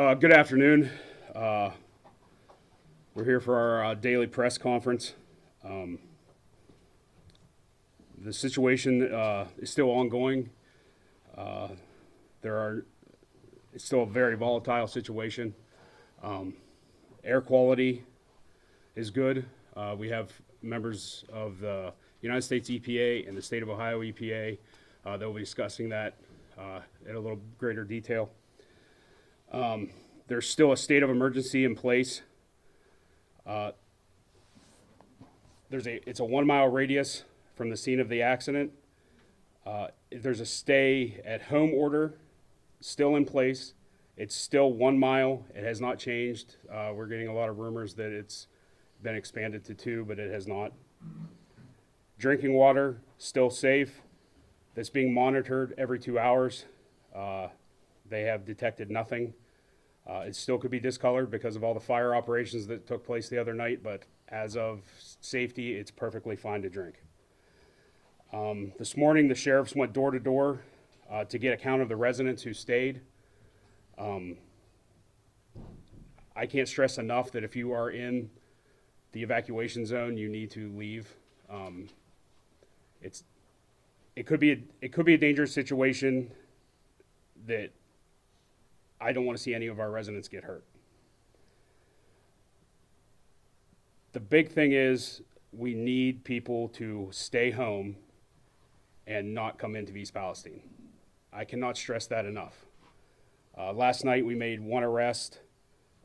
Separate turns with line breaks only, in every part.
Good afternoon. Uh, we're here for our daily press conference. Um, the situation is still ongoing. Uh, there are It's still a very volatile situation. Um, Air quality is good. We have members of the United States EPA and the state of Ohio EPA that will be discussing that in a little greater detail. There's still a state of emergency in place. Uh, it's a 1 mile radius from the scene of the accident. There's a stay at home order still in place. It's still 1 mile. It has not changed. We're getting a lot of rumors that it's been expanded to 2, but it has not. Drinking water still safe. That's being monitored every 2 hours. They have detected nothing. It still could be discolored because of all the fire operations that took place the other night, but as of safety, it's perfectly fine to drink. This morning, the sheriffs went door to door to get a count of the residents who stayed. I can't stress enough that if you are in the evacuation zone, you need to leave. It could be a dangerous situation that I don't want to see any of our residents get hurt. The big thing is we need people to stay home and not come into East Palestine. I cannot stress that enough. Last night we made 1 arrest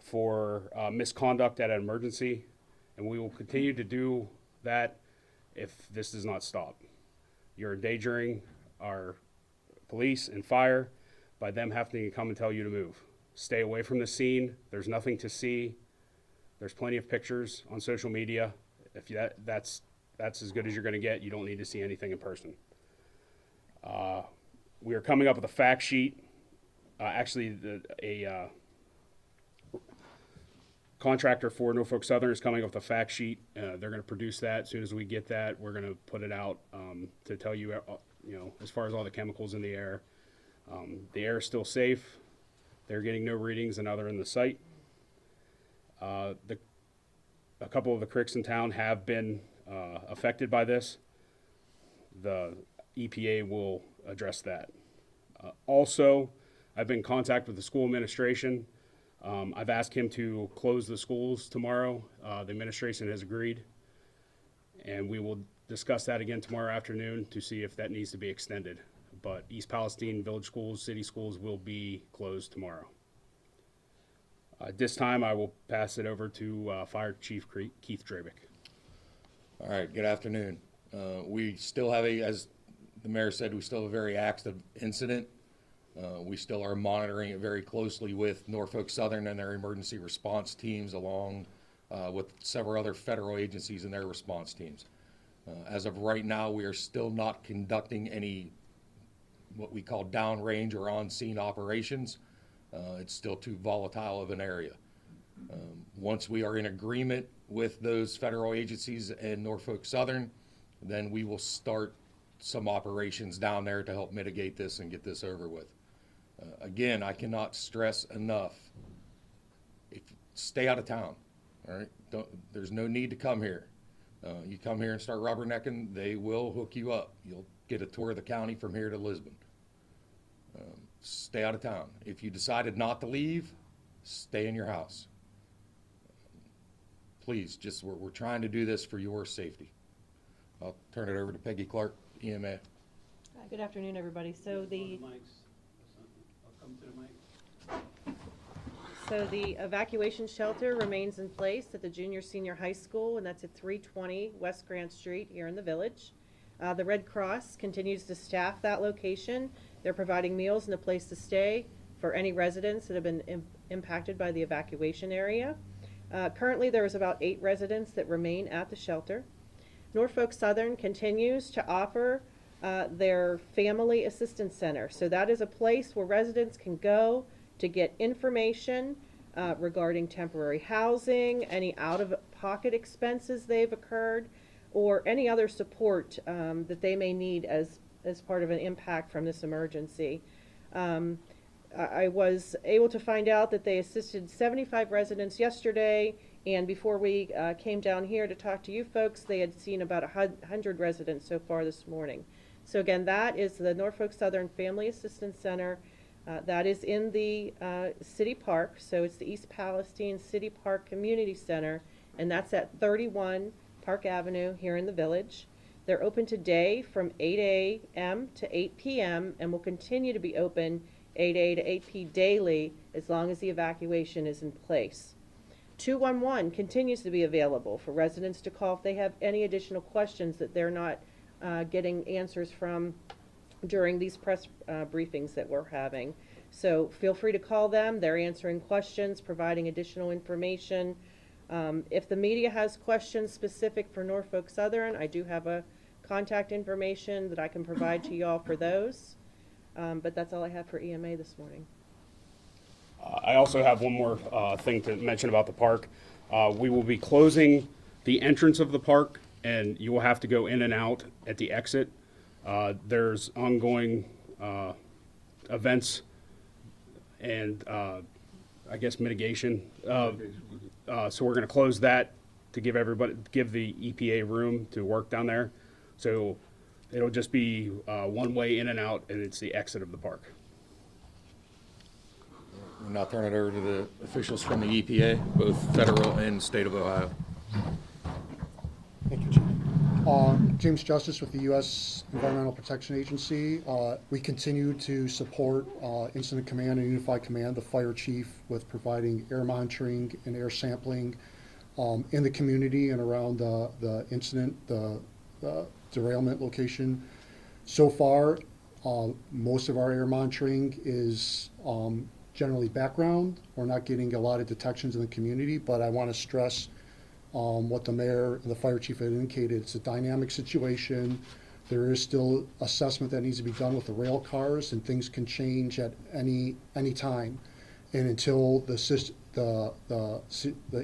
for misconduct at an emergency, and we will continue to do that if this does not stop. You're endangering our police and fire by them having to come and tell you to move. Stay away from the scene. There's nothing to see. There's plenty of pictures on social media. If that's as good as you're going to get, you don't need to see anything in person. We are coming up with a fact sheet. A contractor for Norfolk Southern is coming up with a fact sheet. They're going to produce that. As soon as we get that, we're going to put it out to tell you, as far as all the chemicals in the air. The air is still safe. They're getting no readings, and now they're in the site. A couple of the creeks in town have been affected by this. The EPA will address that. Also, I've been in contact with the school administration. I've asked him to close the schools tomorrow. The administration has agreed, and we will discuss that again tomorrow afternoon to see if that needs to be extended. But East Palestine village schools, city schools will be closed tomorrow. At this time, I will pass it over to Fire Chief Keith Drabick.
All right, good afternoon. We still have as the mayor said, we still have a very active incident. We still are monitoring it very closely with Norfolk Southern and their emergency response teams, along with several other federal agencies and their response teams. As of right now, we are still not conducting any what we call downrange or on-scene operations. It's still too volatile of an area. Once we are in agreement with those federal agencies and Norfolk Southern, then we will start some operations down there to help mitigate this and get this over with. Again, I cannot stress enough, stay out of town, all right? There's no need to come here. You come here and start rubbernecking, they will hook you up. You'll get a tour of the county from here to Lisbon. Stay out of town. If you decided not to leave, stay in your house. Please, we're trying to do this for your safety. I'll turn it over to Peggy Clark, EMA.
Hi, good afternoon, everybody. So the evacuation shelter remains in place at the junior senior high school, and that's at 320 West Grant Street here in the village. The Red Cross continues to staff that location. They're providing meals and a place to stay for any residents that have been impacted by the evacuation area. Currently, there is about 8 residents that remain at the shelter. Norfolk Southern continues to offer their Family Assistance Center. So that is a place where residents can go to get information regarding temporary housing, any out-of-pocket expenses they've occurred, or any other support that they may need as part of an impact from this emergency. I was able to find out that they assisted 75 residents yesterday, and before we came down here to talk to you folks, they had seen about 100 residents so far this morning. So again, that is the Norfolk Southern Family Assistance Center. That is in the city park, so it's the East Palestine City Park Community Center, and that's at 31 Park Avenue here in the village. They're open today from 8 a.m. to 8 p.m. and will continue to be open 8 a to 8 p. daily as long as the evacuation is in place. 211 continues to be available for residents to call if they have any additional questions that they're not getting answers from during these press briefings that we're having. So feel free to call them. They're answering questions, providing additional information. If the media has questions specific for Norfolk Southern, I do have a contact information that I can provide to y'all for those. But that's all I have for EMA this morning.
I also have one more thing to mention about the park. We will be closing the entrance of the park, and you will have to go in and out at the exit. There's ongoing events and I guess mitigation. So we're going to close that to give the EPA room to work down there. So it'll just be one way in and out, and it's the exit of the park.
We'll now turn it over to the officials from the EPA, both federal and state of Ohio.
Thank you, Chief. James Justice with the U.S. Environmental Protection Agency. We continue to support Incident Command and Unified Command, the fire chief, with providing air monitoring and air sampling in the community and around the incident, the derailment location. So far, most of our air monitoring is generally background. We're not getting a lot of detections in the community, but I want to stress what the mayor and the fire chief had indicated. It's a dynamic situation. There is still assessment that needs to be done with the rail cars, and things can change at any time. And until the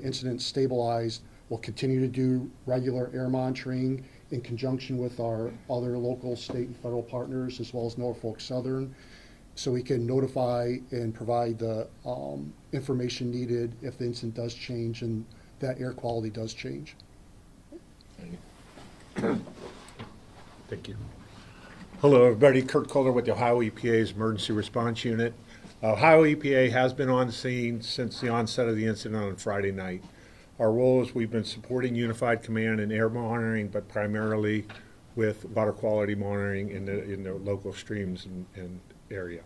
incident stabilized, we'll continue to do regular air monitoring in conjunction with our other local, state, and federal partners, as well as Norfolk Southern, so we can notify and provide the information needed if the incident does change and that air quality does change.
Thank you. Hello, everybody. Kurt Kohler with the Ohio EPA's Emergency Response Unit. Ohio EPA has been on the scene since the onset of the incident on Friday night. Our role is we've been supporting Unified Command and air monitoring, but primarily with water quality monitoring in the local streams and area.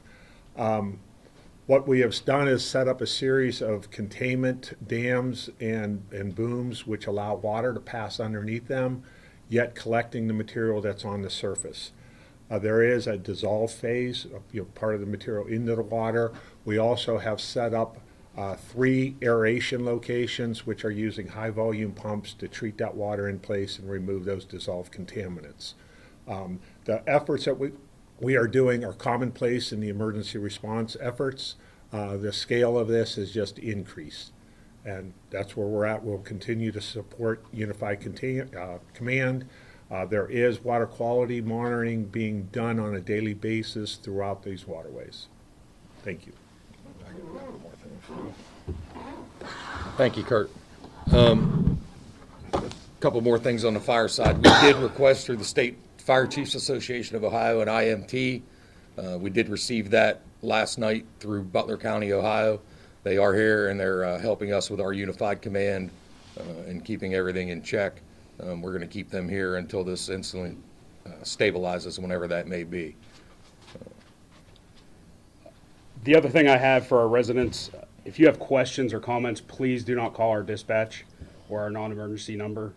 What we have done is set up a series of containment dams and booms which allow water to pass underneath them, yet collecting the material that's on the surface. There is a dissolve phase, part of the material into the water. We also have set up 3 aeration locations which are using high volume pumps to treat that water in place and remove those dissolved contaminants. The efforts that we are doing are commonplace in the emergency response efforts. The scale of this has just increased, and that's where we're at. We'll continue to support Unified Command. There is water quality monitoring being done on a daily basis throughout these waterways. Thank you.
Thank you, Kurt. A couple more things on the fire side. We did request through the State Fire Chiefs Association of Ohio an IMT. We did receive that last night through Butler County, Ohio. They are here and they're helping us with our Unified Command and keeping everything in check. We're going to keep them here until this incident stabilizes, whenever that may be.
The other thing I have for our residents, if you have questions or comments, please do not call our dispatch or our non-emergency number.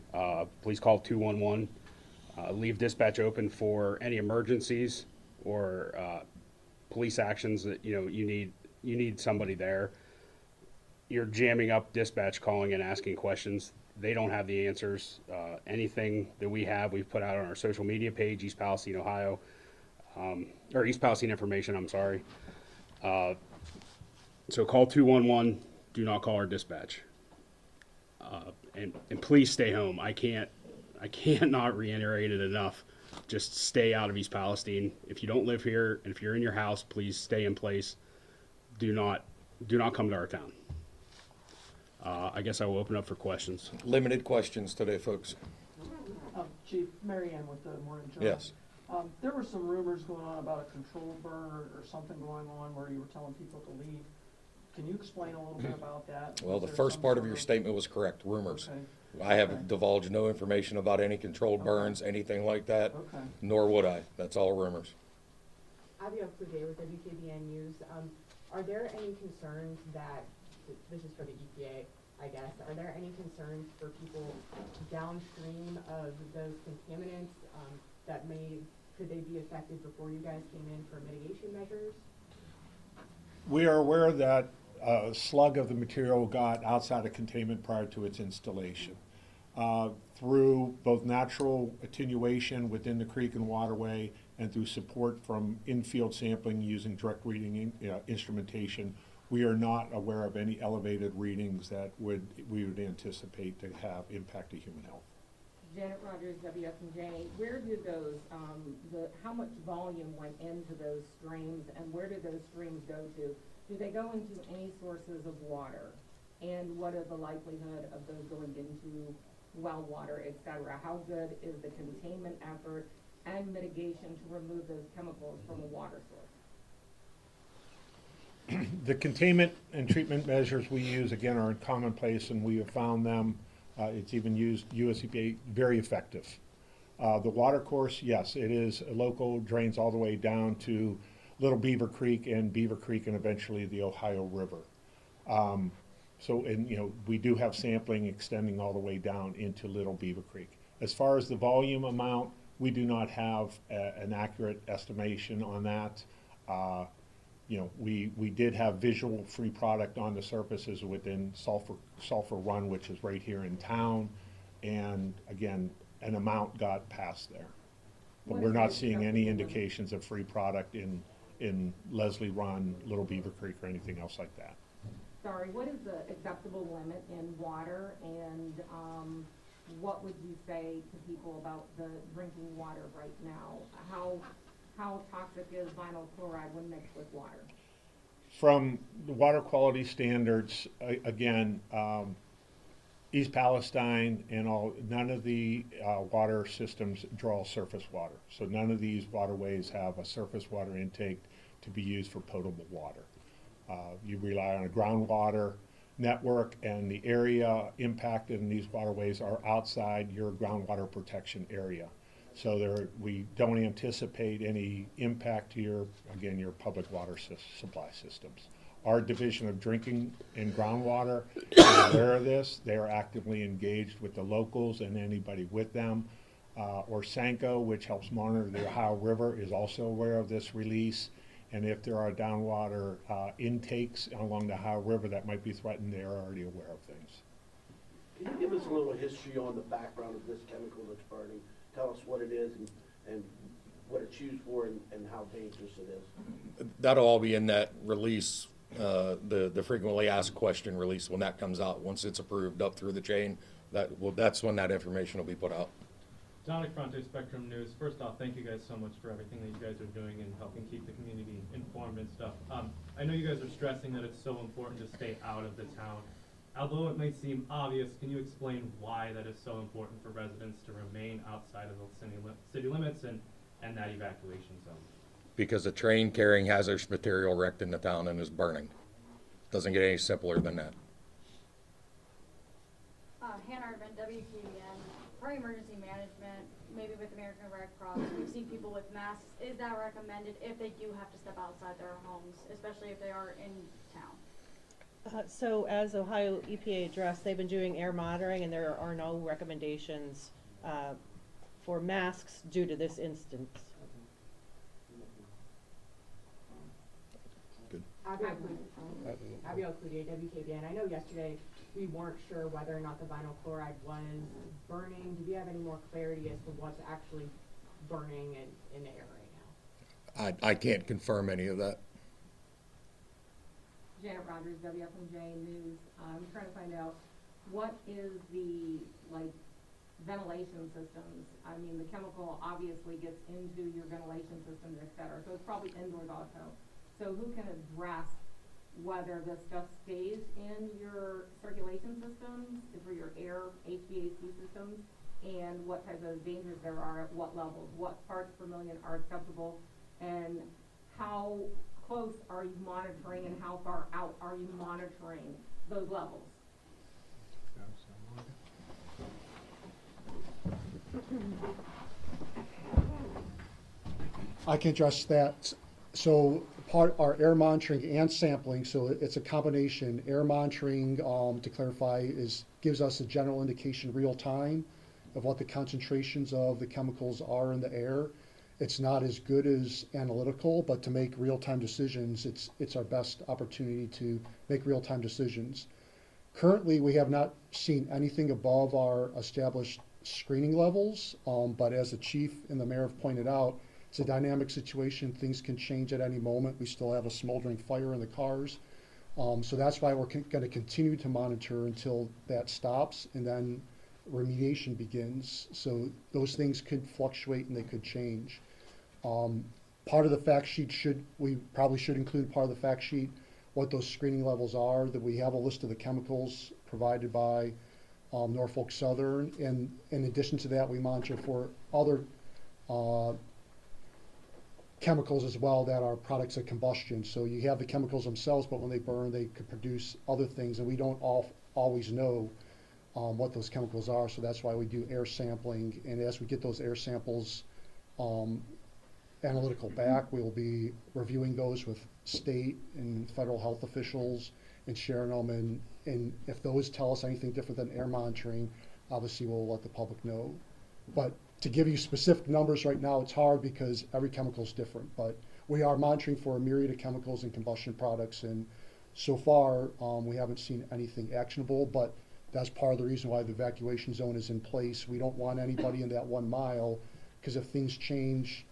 Please call 211. Leave dispatch open for any emergencies or police actions that you need somebody there. You're jamming up dispatch calling and asking questions. They don't have the answers. Anything that we've put out on our social media page, East Palestine, Ohio, or East Palestine Information, I'm sorry. So call 211, do not call our dispatch. And please stay home. I cannot reiterate it enough. Just stay out of East Palestine. If you don't live here, and if you're in your house, please stay in place. do not come to our town. I guess I will open up for questions.
Limited questions today, folks.
Chief, Mary Ann with the Morning Journal.
Yes.
There were some rumors going on about a controlled burn or something going on where you were telling people to leave. Can you explain a little bit about that?
Well,
Was
the
there
first
some
part of
sort
your statement was correct, rumors.
Okay.
I have divulged no information about any controlled
Okay.
burns, anything like that,
Okay.
nor would I. That's all rumors.
Abigail Cludier with WKBN News. Are there any concerns that, this is for the EPA, I guess, are there any concerns for people downstream of those contaminants could they be affected before you guys came in for mitigation measures?
We are aware that a slug of the material got outside of containment prior to its installation. Through both natural attenuation within the creek and waterway and through support from in-field sampling using direct reading instrumentation, we are not aware of any elevated readings that we would anticipate to have impact to human health.
Janet Rogers, WFMJ, where do those, how much volume went into those streams and where do those streams go to? Do they go into any sources of water? And what is the likelihood of those going into well water, et cetera? How good is the containment effort and mitigation to remove those chemicals from a water source?
The containment and treatment measures we use, again, are commonplace, and we have found them, it's even used, US EPA, very effective. The water course, yes, it is local, drains all the way down to Little Beaver Creek and eventually the Ohio River. We do have sampling extending all the way down into Little Beaver Creek. As far as the volume amount, we do not have an accurate estimation on that. We did have visual free product on the surfaces within Sulphur Run, which is right here in town, and again, an amount got passed there. But we're not seeing any indications of free product in Leslie Run, Little Beaver Creek, or anything else like that.
Sorry, what is the acceptable limit in water and what would you say to people about the drinking water right now? How toxic is vinyl chloride when mixed with water?
From the water quality standards, again, East Palestine and none of the water systems draw surface water. So none of these waterways have a surface water intake to be used for potable water. You rely on a groundwater network, and the area impacted in these waterways are outside your groundwater protection area. So we don't anticipate any impact to your public water supply systems. Our Division of Drinking and Groundwater is aware of this. They are actively engaged with the locals and anybody with them. Orsanco, which helps monitor the Ohio River, is also aware of this release. And if there are downwater intakes along the Ohio River that might be threatened, they are already aware of things.
Can you give us a little history on the background of this chemical that's burning? Tell us what it is and what it's used for and how dangerous it is.
That'll all be in that release, the frequently asked question release when that comes out, once it's approved up through the chain. That's when that information will be put out.
Dominic Fronte, Spectrum News. First off, thank you guys so much for everything that you guys are doing and helping keep the community informed and stuff. I know you guys are stressing that it's so important to stay out of the town. Although it may seem obvious, can you explain why that is so important for residents to remain outside of the city limits and that evacuation zone?
Because a train carrying hazardous material wrecked in the town and is burning. Doesn't get any simpler than that.
Hannah Arvin, WKBN. For emergency management, maybe with American Red Cross, we've seen people with masks. Is that recommended if they do have to step outside their homes, especially if they are in town?
So as Ohio EPA addressed, they've been doing air monitoring and there are no recommendations for masks due to this instance.
Good.
Abigail Cludier, WKBN. I know yesterday we weren't sure whether or not the vinyl chloride was burning. Do you have any more clarity as to what's actually burning in the air right now?
I can't confirm any of that.
Janet Rogers, WFMJ News. I'm trying to find out what is the ventilation systems. I mean, the chemical obviously gets into your ventilation systems, et cetera. So it's probably indoors also. So who can address whether the stuff stays in your circulation systems, for your air HVAC systems, and what type of dangers there are at what levels, what parts per million are acceptable, and how close are you monitoring and how far out are you monitoring those levels?
I can address that. So our air monitoring and sampling, so it's a combination. Air monitoring, to clarify, gives us a general indication real time of what the concentrations of the chemicals are in the air. It's not as good as analytical, but to make real-time decisions, it's our best opportunity to make real-time decisions. Currently, we have not seen anything above our established screening levels, but as the chief and the mayor have pointed out, it's a dynamic situation. Things can change at any moment. We still have a smoldering fire in the cars. So that's why we're going to continue to monitor until that stops, and then remediation begins. So those things could fluctuate and they could change. Part of the fact sheet we probably should include part of the fact sheet what those screening levels are, that we have a list of the chemicals provided by Norfolk Southern. And in addition to that, we monitor for other chemicals as well that are products of combustion. So you have the chemicals themselves, but when they burn, they could produce other things, and we don't always know what those chemicals are. So that's why we do air sampling. And as we get those air samples analytical back, we will be reviewing those with state and federal health officials and sharing them. And if those tell us anything different than air monitoring, obviously we'll let the public know. But to give you specific numbers right now, it's hard because every chemical is different. But we are monitoring for a myriad of chemicals and combustion products. And so far, we haven't seen anything actionable. But that's part of the reason why the evacuation zone is in place. We don't want anybody in that 1 mile, because if things change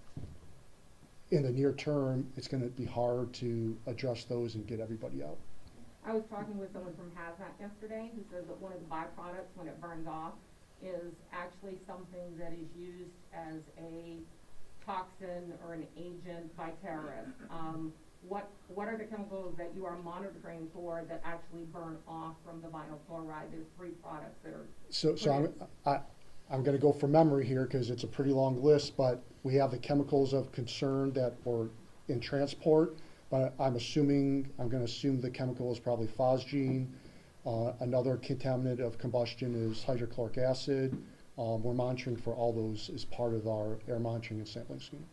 in the near term, it's going to be hard to address those and get everybody out.
I was talking with someone from Hazmat yesterday who said that one of the byproducts when it burns off is actually something that is used as a toxin or an agent by terrorists. What are the chemicals that you are monitoring for that actually burn off from the vinyl chloride? There's 3 products that are
So I'm going to go from memory here because it's a pretty long list, but we have the chemicals of concern that were in transport, but I'm going to assume the chemical is probably phosgene. Another contaminant of combustion is hydrochloric acid. We're monitoring for all those as part of our air monitoring and sampling scheme.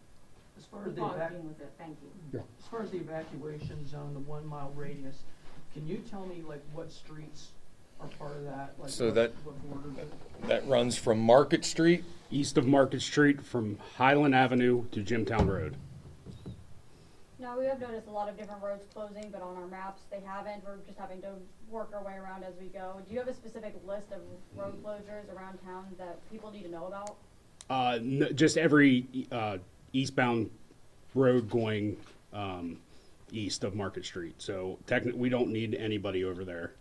As far as
was it? Thank you.
Yeah.
as far as the evacuation zone, the 1 mile radius, can you tell me like what streets are part of that? Like
So
what borders it?
that runs from Market Street.
East of Market Street from Highland Avenue to Jimtown Road.
Now, we have noticed a lot of different roads closing, but on our maps, they haven't. We're just having to work our way around as we go. Do you have a specific list of road closures around town that people need to know about?
Just every eastbound road going east of Market Street. So technically, we don't need anybody over there.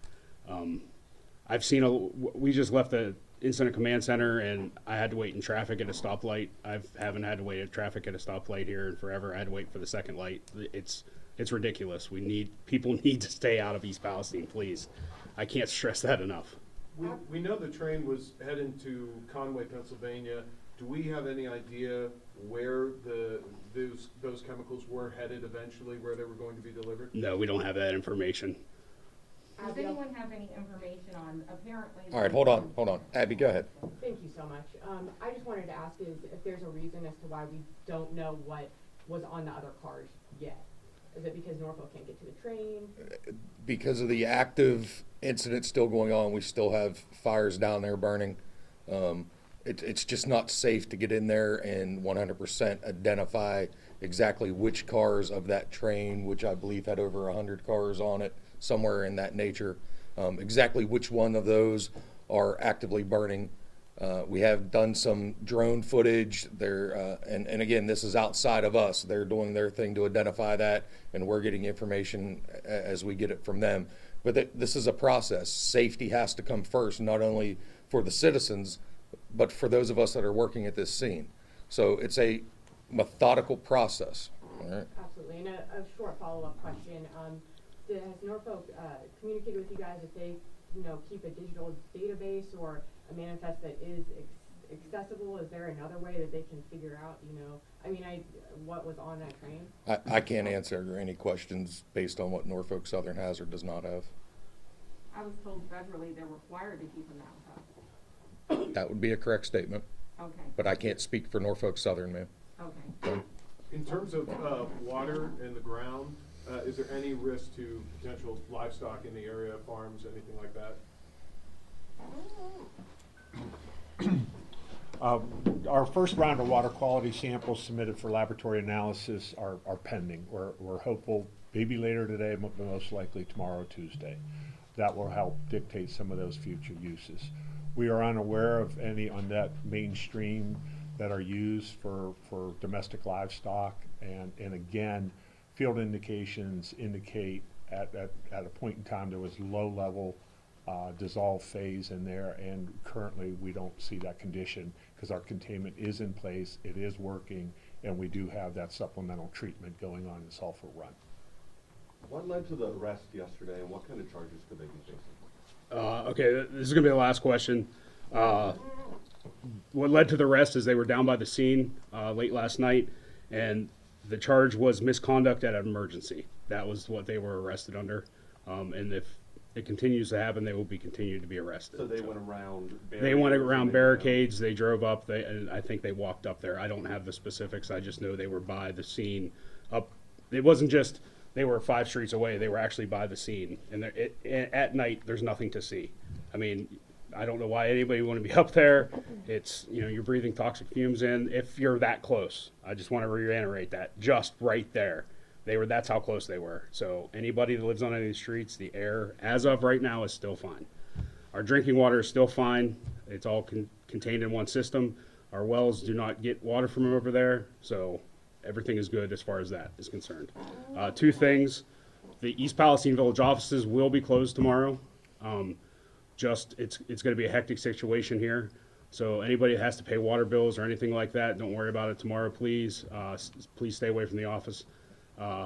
I've seen we just left the incident command center, and I had to wait in traffic at a stoplight. I haven't had to wait in traffic at a stoplight here in forever. I had to wait for the second light. It's ridiculous. People need to stay out of East Palestine, please. I can't stress that enough.
We know the train was heading to Conway, Pennsylvania. Do we have any idea where those chemicals were headed eventually, where they were going to be delivered?
No, we don't have that information.
Does anyone have any information on apparently?
All right, hold on. Abby, go ahead.
Thank you so much. I just wanted to ask if there's a reason as to why we don't know what was on the other cars yet. Is it because Norfolk can't get to the train?
Because of the active incident still going on, we still have fires down there burning. It's just not safe to get in there and 100% identify exactly which cars of that train, which I believe had over 100 cars on it, somewhere in that nature, exactly which one of those are actively burning. We have done some drone footage there, and again, this is outside of us. They're doing their thing to identify that, and we're getting information as we get it from them. But this is a process. Safety has to come first, not only for the citizens, but for those of us that are working at this scene. So it's a methodical process. All right.
Absolutely. And a short follow-up question. has Norfolk, communicated with you guys if they, keep a digital database or a manifest that is accessible? Is there another way that they can figure out, what was on that train?
I can't answer any questions based on what Norfolk Southern has or does not have.
I was told federally they're required to keep a manifest.
That would be a correct statement,
Okay,
but I can't speak for Norfolk Southern, ma'am.
okay.
In terms of water in the ground, is there any risk to potential livestock in the area, farms, anything like that?
Our first round of water quality samples submitted for laboratory analysis are pending. We're hopeful maybe later today, but most likely tomorrow, Tuesday. That will help dictate some of those future uses. We are unaware of any on that mainstream that are used for domestic livestock, and again, field indications indicate at a point in time there was low level dissolved phase in there, and currently we don't see that condition because our containment is in place, it is working, and we do have that supplemental treatment going on in Sulphur Run.
What led to the arrest yesterday, and what kind of charges could they be facing?
Okay, this is gonna be the last question. What led to the arrest is they were down by the scene late last night, and the charge was misconduct at an emergency. That was what they were arrested under, and if it continues to happen, they will be continued to be arrested.
So they went around barricades?
They went around barricades, they drove up, and I think they walked up there. I don't have the specifics, I just know they were by the scene up. It wasn't just, they were 5 streets away, they were actually by the scene. And at night, there's nothing to see. I mean, I don't know why anybody would want to be up there. It's, you're breathing toxic fumes in if you're that close. I just want to reiterate that, just right there. That's how close they were. So anybody that lives on any of these streets, the air, as of right now, is still fine. Our drinking water is still fine. It's all contained in one system. Our wells do not get water from over there, so everything is good as far as that is concerned. 2 things. The East Palestine Village offices will be closed tomorrow. It's going to be a hectic situation here. So anybody that has to pay water bills or anything like that, don't worry about it tomorrow, please. Please stay away from the office.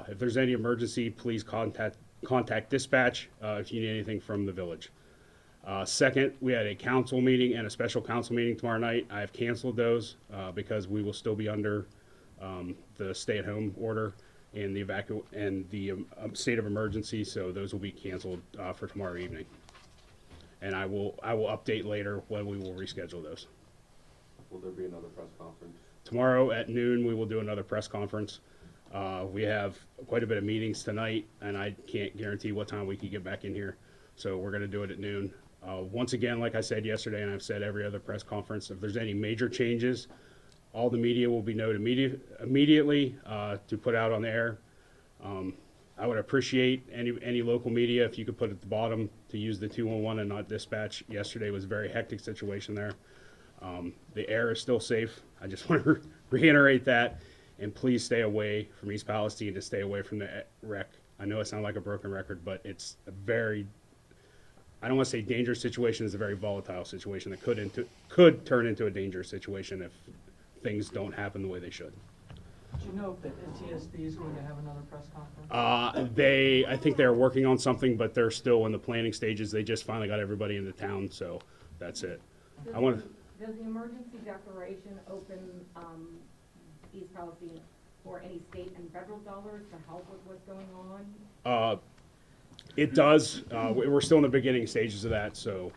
If there's any emergency, please contact dispatch if you need anything from the village. Second, we had a council meeting and a special council meeting tomorrow night. I have canceled those because we will still be under the stay-at-home order and the state of emergency, so those will be canceled for tomorrow evening. And I will update later when we will reschedule those.
Will there be another press conference?
Tomorrow at noon, we will do another press conference. We have quite a bit of meetings tonight, and I can't guarantee what time we can get back in here. So we're going to do it at noon. Once again, like I said yesterday, and I've said every other press conference, if there's any major changes, all the media will be noted immediately to put out on the air. I would appreciate any local media if you could put at the bottom to use the 211 and not dispatch. Yesterday was a very hectic situation there. The air is still safe. I just want to reiterate that. And please stay away from East Palestine to stay away from the wreck. I know it sounds like a broken record, but it's a very, I don't want to say dangerous situation, it's a very volatile situation that could turn into a dangerous situation if things don't happen the way they should.
Do you know if the NTSB is going to have another press conference?
I think they're working on something, but they're still in the planning stages. They just finally got everybody into town, so that's it.
Does the emergency declaration open East Palestine for any state and federal dollars to help with what's going on?
It does. We're still in the beginning stages of that, so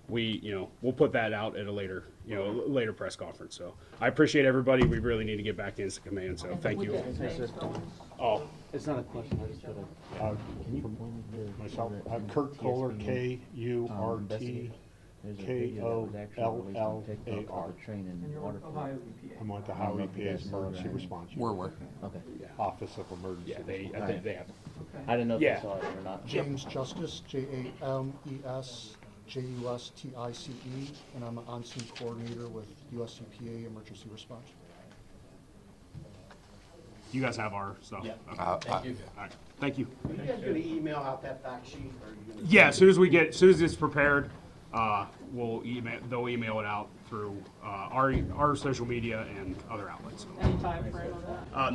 we'll put that out at a later press conference. So I appreciate everybody. We really need to get back to instant command. So thank you. Oh,
It's not a question, I just gotta.
Can you myself? I'm Kurt Kohler, K-U-R-T. K-O-L-L-A-R.
And you're with Ohio EPA.
I'm with the Ohio EPA's Emergency Response Unit.
We're working.
Okay.
Office of Emergency.
yeah, I think they have.
Okay.
I didn't know if
Yeah.
they saw it or not.
James Justice, James-Justice, and I'm an on-scene coordinator with US EPA Emergency Response.
You guys have our stuff.
Yeah.
Okay.
Thank you.
All right. Thank you.
Are you guys gonna email out that fact sheet, or are you gonna?
Yeah, as soon as it's prepared, they'll email it out through our social media and other outlets.
Any time frame on that?